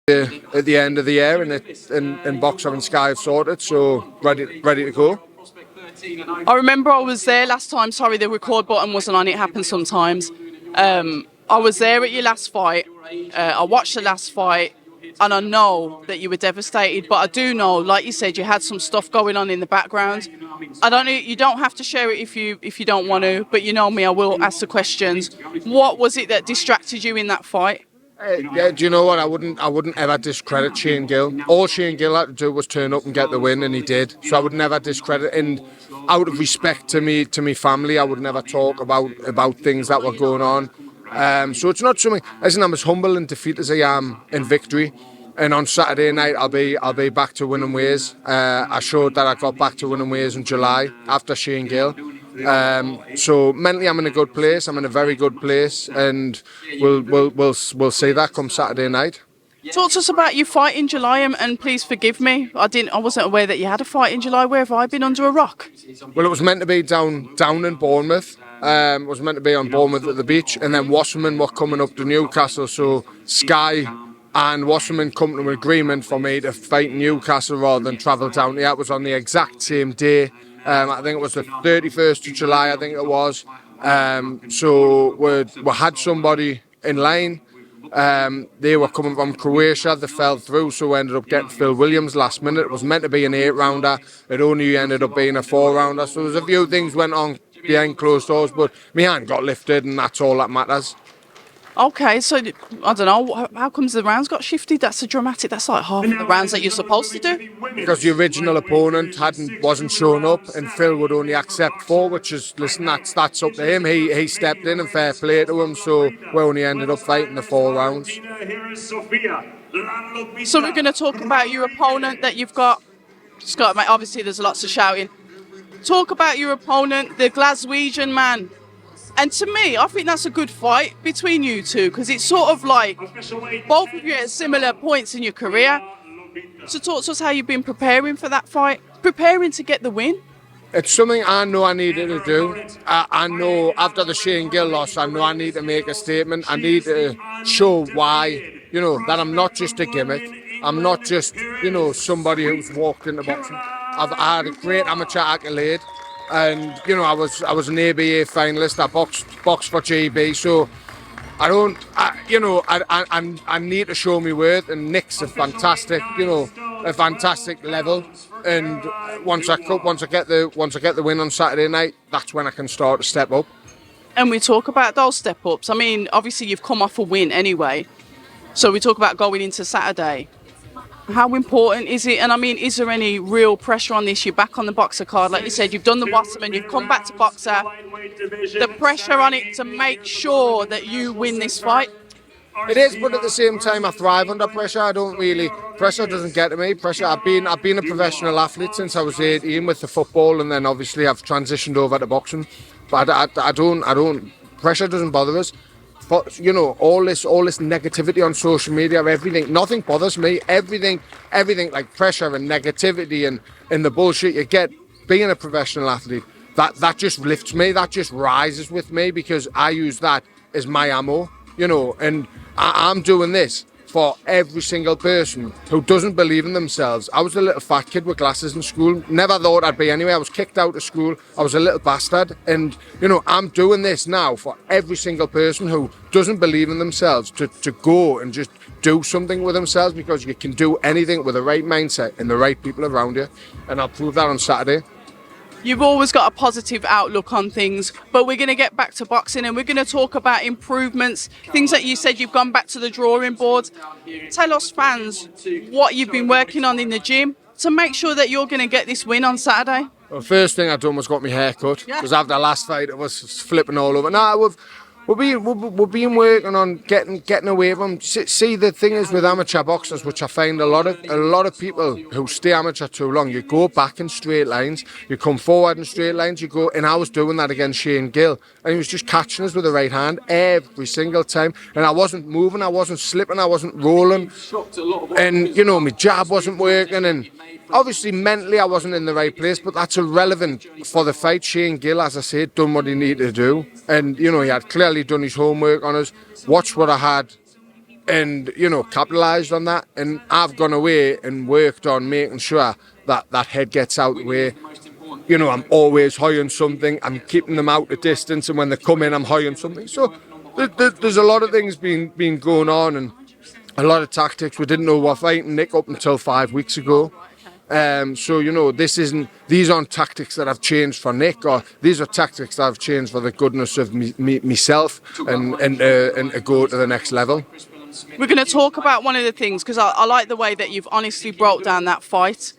at the end of the year, and Boxer and Sky have sorted, so ready to go. I remember I was there last time. Sorry, the record button wasn't on. It happens sometimes. I was there at your last fight. I watched the last fight, and I know that you were devastated. But I do know, like you said, you had some stuff going on in the background. I don't know. You don't have to share it if you don't want to. But you know me, I will ask the questions. What was it that distracted you in that fight? Yeah, do you know what? I wouldn't ever discredit Shane Gill. All Shane Gill had to do was turn up and get the win, and he did. So I would never discredit. And out of respect to me family, I would never talk about things that were going on. So it's not something. Listen, I'm as humble in defeat as I am in victory. And on Saturday night, I'll be back to winning ways. I showed that I got back to winning ways in July after Shane Gill. So mentally, I'm in a good place. I'm in a very good place, and we'll see that come Saturday night. Talk to us about your fight in July, and please forgive me. I wasn't aware that you had a fight in July. Where have I been under a rock? Well, it was meant to be down in Bournemouth. It was meant to be on Bournemouth at the beach, and then Wasserman were coming up to Newcastle. So Sky and Wasserman come to an agreement for me to fight in Newcastle rather than travel down here. It was on the exact same day. I think it was the 31st of July, I think it was. So we had somebody in line. They were coming from Croatia. They fell through, so we ended up getting Phil Williams last minute. It was meant to be an 8-rounder. It only ended up being a 4-rounder. So there's a few things went on behind closed doors, but my hand got lifted, and that's all that matters. Okay, so I don't know, how comes the rounds got shifted? That's that's like half of the rounds that you're supposed to do. Because the original opponent wasn't showing up, and Phil would only accept 4, which is, listen, that's up to him. He stepped in, and fair play to him, so we only ended up fighting the 4 rounds. So we're going to talk about your opponent that you've got. Scott, mate, obviously there's lots of shouting. Talk about your opponent, the Glaswegian man. And to me, I think that's a good fight between you two, because it's sort of like both of you at similar points in your career. So talk to us how you've been preparing for that fight, preparing to get the win. It's something I know I needed to do. I know after the Shane Gill loss, I know I need to make a statement. I need to show why, that I'm not just a gimmick. I'm not just, somebody who's walked into boxing. I've had a great amateur accolade. And I was an ABA finalist. I boxed for GB, so I need to show my worth. And Nick's a fantastic level. And once I get the win on Saturday night, that's when I can start to step up. And we talk about those step ups. I mean, obviously you've come off a win anyway, so we talk about going into Saturday. How important is it? And I mean, is there any real pressure on this? You're back on the Boxer card. Like you said, you've done the Wasserman, you've come back to Boxer. The pressure on it to make sure that you win this fight? It is, but at the same time, I thrive under pressure. Pressure doesn't get to me. Pressure, I've been a professional athlete since I was 18 with the football, and then obviously I've transitioned over to boxing. But I don't, pressure doesn't bother us. But all this negativity on social media, everything, nothing bothers me. Everything like pressure and negativity and the bullshit you get being a professional athlete, that just lifts me, that just rises with me, because I use that as my ammo, and I'm doing this for every single person who doesn't believe in themselves. I was a little fat kid with glasses in school. Never thought I'd be anyway. I was kicked out of school. I was a little bastard. And, I'm doing this now for every single person who doesn't believe in themselves to go and just do something with themselves, because you can do anything with the right mindset and the right people around you. And I'll prove that on Saturday. You've always got a positive outlook on things, but we're going to get back to boxing, and we're going to talk about improvements, things that you said you've gone back to the drawing board. Tell us fans what you've been working on in the gym to make sure that you're going to get this win on Saturday. Well, first thing I done was got my hair cut, because after the last fight it was flipping all over. We've been working on getting away from them. See, the thing is with amateur boxers, which I find a lot of people who stay amateur too long, you go back in straight lines, you come forward in straight lines, you go, and I was doing that against Shane Gill, and he was just catching us with the right hand every single time, and I wasn't moving, I wasn't slipping, I wasn't rolling, and my jab wasn't working, and obviously mentally I wasn't in the right place, but that's irrelevant for the fight. Shane Gill, as I said, done what he needed to do, and he had clearly done his homework on us, watched what I had and capitalised on that. And I've gone away and worked on making sure that head gets out the way. I'm always high on something. I'm keeping them out of distance, and when they come in, I'm high on something. So there's a lot of things been going on, and a lot of tactics. We didn't know what fighting Nick up until 5 weeks ago. So these aren't tactics that have changed for Nick, or these are tactics that have changed for the goodness of myself and to go to the next level. We're going to talk about one of the things, because I like the way that you've honestly broke down that fight.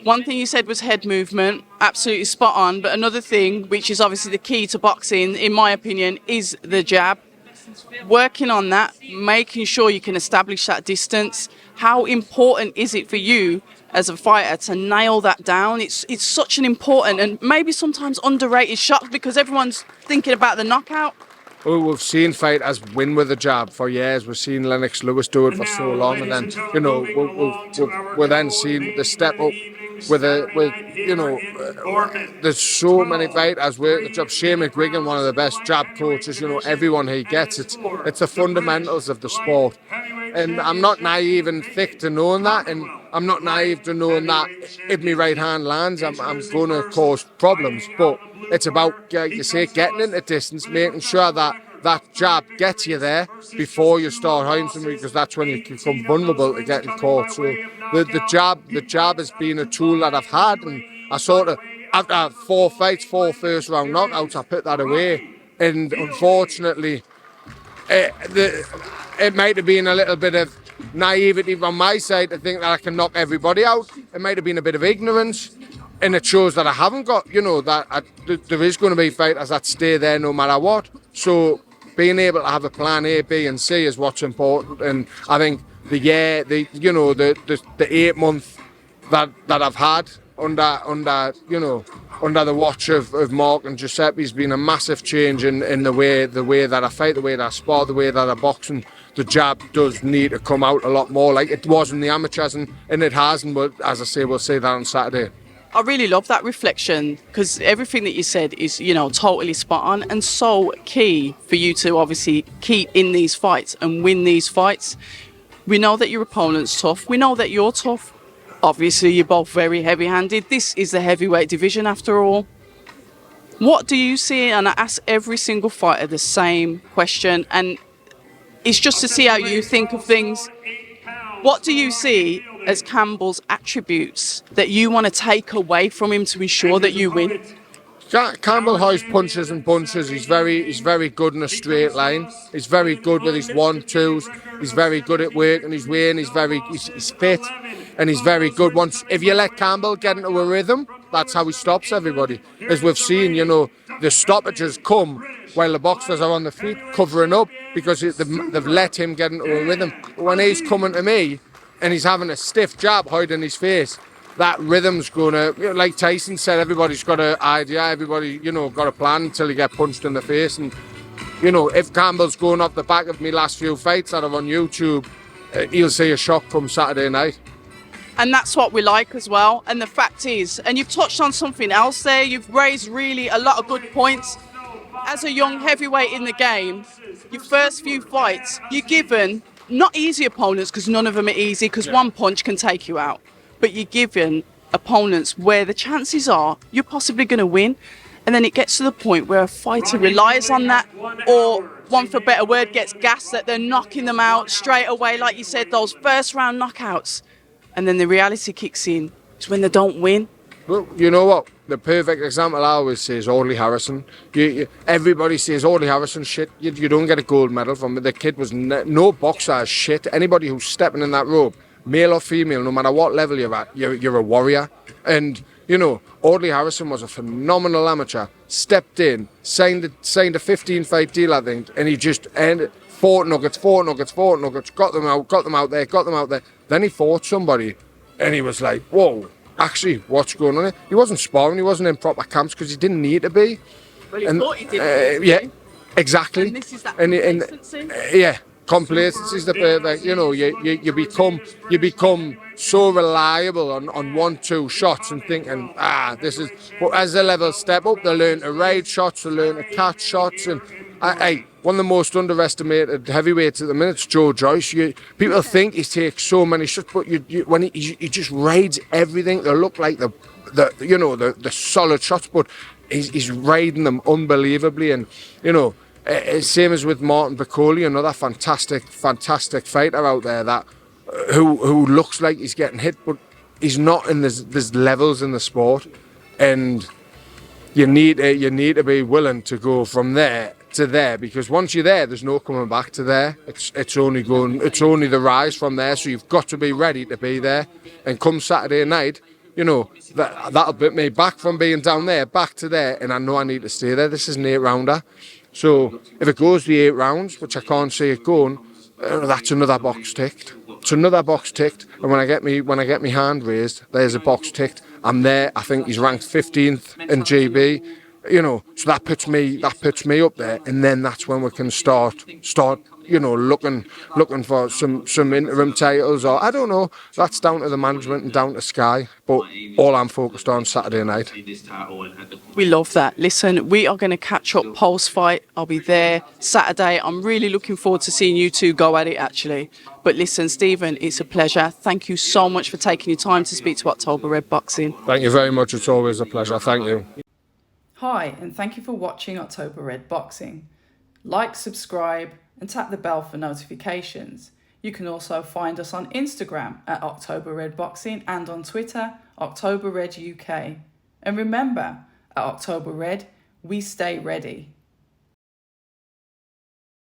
One thing you said was head movement, absolutely spot on. But another thing, which is obviously the key to boxing, in my opinion, is the jab. Working on that, making sure you can establish that distance. How important is it for you as a fighter to nail that down? It's such an important and maybe sometimes underrated shot, because everyone's thinking about the knockout. Well, we've seen fighters win with a jab for years. We've seen Lennox Lewis do it for so long, and then we're then seeing the step up there's so many fighters work the job. Shane McGuigan, one of the best jab coaches. Everyone he gets, it's the fundamentals of the sport. And I'm not naive and thick to knowing that, and I'm not naive to knowing that if my right hand lands, I'm going to cause problems. But it's about, getting into distance, making sure that jab gets you there before you start hitting somebody, because that's when you become vulnerable to getting caught. So the jab has been a tool that I've had, and I sort of, after 4 fights, 4 first round knockouts, I put that away. And unfortunately, it might have been a little bit of naivety from my side to think that I can knock everybody out. It might have been a bit of ignorance, and it shows that I haven't got, there is going to be fighters that stay there no matter what. So being able to have a plan A, B, and C is what's important. And I think the 8 month that I've had under the watch of Mark and Giuseppe's been a massive change in the way that I fight, the way that I spar, the way that I box. And the jab does need to come out a lot more like it was in the amateurs, and it hasn't. But as I say, we'll see that on Saturday. I really love that reflection, because everything that you said is, totally spot on and so key for you to obviously keep in these fights and win these fights. We know that your opponent's tough. We know that you're tough. Obviously, you're both very heavy-handed. This is the heavyweight division after all. What do you see? And I ask every single fighter the same question, and it's just to see how you think of things. What do you see as Campbell's attributes that you want to take away from him to ensure that you win? Campbell has punches and bunches. He's very good in a straight line. He's very good with his 1-2s. He's very good at working his way, and he's fit, and he's very good. If you let Campbell get into a rhythm, that's how he stops everybody. As we've seen, the stoppages come while the boxers are on the feet covering up, because they've let him get into a rhythm. But when he's coming to me and he's having a stiff jab hiding his face, that rhythm's going to, like Tyson said, everybody's got an idea, everybody, got a plan until you get punched in the face. And, if Campbell's going off the back of me last few fights that are on YouTube, he'll see a shock come Saturday night. And that's what we like as well. And the fact is, and you've touched on something else there, you've raised really a lot of good points. As a young heavyweight in the game, your first few fights, you're given not easy opponents, because none of them are easy, because one punch can take you out. But you're given opponents where the chances are you're possibly going to win. And then it gets to the point where a fighter relies on that, or, one for a better word, gets gassed that they're knocking them out straight away, like you said, those first round knockouts. And then the reality kicks in. It's when they don't win. Well, you know what? The perfect example I always say is Audley Harrison. Everybody says Audley Harrison shit. You don't get a gold medal from it. The kid was no boxer is shit. Anybody who's stepping in that rope, male or female, no matter what level you're at, you're a warrior. And Audley Harrison was a phenomenal amateur. Stepped in, signed a 15-fight deal, I think, and he just ended. Fought nuggets, got them out there. Then he fought somebody, and he was like, whoa, actually, what's going on here? He wasn't sparring, he wasn't in proper camps, because he didn't need to be. Well, he thought he did. Yeah, exactly. And this is that complacency. Yeah, complacency is the perfect, you become so reliable on 1-2 shots and thinking, this is, but as the levels step up, they learn to ride shots, they learn to catch shots, and one of the most underestimated heavyweights at the minute is Joe Joyce. People think he takes so many shots, but when he just rides everything. They look like the solid shots, but he's riding them unbelievably. And same as with Martin Bacoli, another fantastic fighter out there that who looks like he's getting hit, but he's not. And there's levels in the sport, and you need to be willing to go from there to there, because once you're there, there's no coming back to there. It's only the rise from there. So you've got to be ready to be there. And come Saturday night, that'll put me back from being down there back to there, and I know I need to stay there. This is an 8-rounder, so if it goes the 8 rounds, which I can't see it going, that's another box ticked. It's another box ticked, and when I get me hand raised, there's a box ticked. I'm there. I think he's ranked 15th in GB. So that puts me up there, and then that's when we can start looking for some interim titles, or I don't know. That's down to the management and down to Sky. But all I'm focused on Saturday night. We love that. Listen, we are going to catch up post-fight. I'll be there Saturday. I'm really looking forward to seeing you two go at it, actually. But listen, Stephen, it's a pleasure. Thank you so much for taking your time to speak to October Red Boxing. Thank you very much. It's always a pleasure. Thank you. Hi, and thank you for watching October Red Boxing. Like, subscribe, and tap the bell for notifications. You can also find us on Instagram at October Red Boxing and on Twitter, October Red UK. And remember, at October Red, we stay ready.